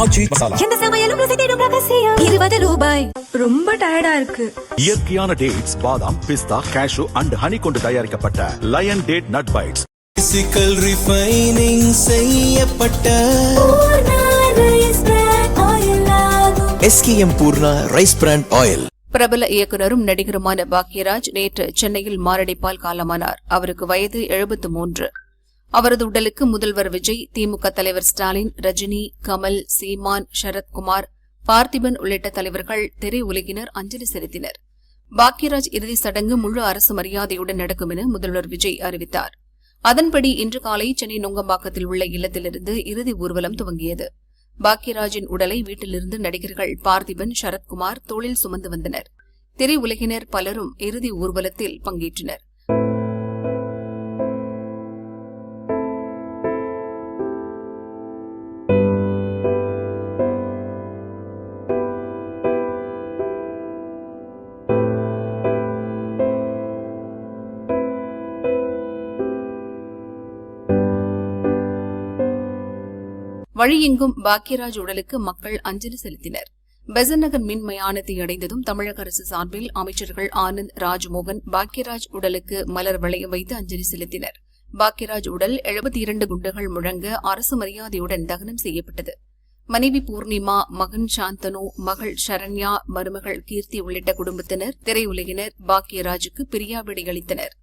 ஆச்சி மசாலா. எந்த சமையலும் ருசி தேடும் ரகசியம். 20 ரூபாய். ரொம்ப டயர்டா இருக்கு. இயற்கையான டேட்ஸ், பாதாம், பிஸ்தா, கேஷு அண்ட் ஹனி கொண்டு தயாரிக்கப்பட்ட lion date nut bites. Physical refining செய்யப்பட்ட SKM Poorna rice brand oil. பிரபல இயக்குனரும் நடிகருமான பாக்யராஜ் நேற்று சென்னையில் மாரடைப்பால் காலமானார். அவருக்கு வயது 73. அவரது உடலுக்கு முதல்வர் விஜய், திமுக தலைவர் ஸ்டாலின், ரஜினி, கமல், சீமான், சரத்குமார், பார்த்திபன் உள்ளிட்ட தலைவர்கள் திரையுலகினர் அஞ்சலி செலுத்தினர். பாக்யராஜ் இறுதிச் சடங்கு முழு அரசு மரியாதையுடன் நடக்கும் என முதல்வர் விஜய் அறிவித்தார். அதன்படி இன்று காலை சென்னை நுங்கம்பாக்கத்தில் உள்ள இல்லத்திலிருந்து இறுதி ஊர்வலம் துவங்கியது. பாக்யராஜின் உடலை வீட்டிலிருந்து நடிகர்கள் பார்த்திபன், சரத்குமார் தோளில் சுமந்து வந்தனர். திரையுலகினர் பலரும் இறுதி ஊர்வலத்தில் பங்கேற்றனர். வழியெங்கும் பாக்யராஜ் உடலுக்கு மக்கள் அஞ்சலி செலுத்தினர். பெசன்ட் நகர் மின் மயானத்தை அடைந்ததும் தமிழக அரசு சார்பில் அமைச்சர்கள் ஆனந்த், ராஜ்மோகன் பாக்யராஜ் உடலுக்கு மலர் வளையம் வைத்து அஞ்சலி செலுத்தினர். பாக்யராஜ் உடல் 72 குண்டுகள் முழங்க அரசு மரியாதையுடன் தகனம் செய்யப்பட்டது. மனைவி பூர்ணிமா, மகன் சாந்தனு, மகள் சரண்யா, மருமகள் கீர்த்தி உள்ளிட்ட குடும்பத்தினர், திரையுலகினர் பாக்யராஜுக்கு பிரியாவிடை அளித்தனர்.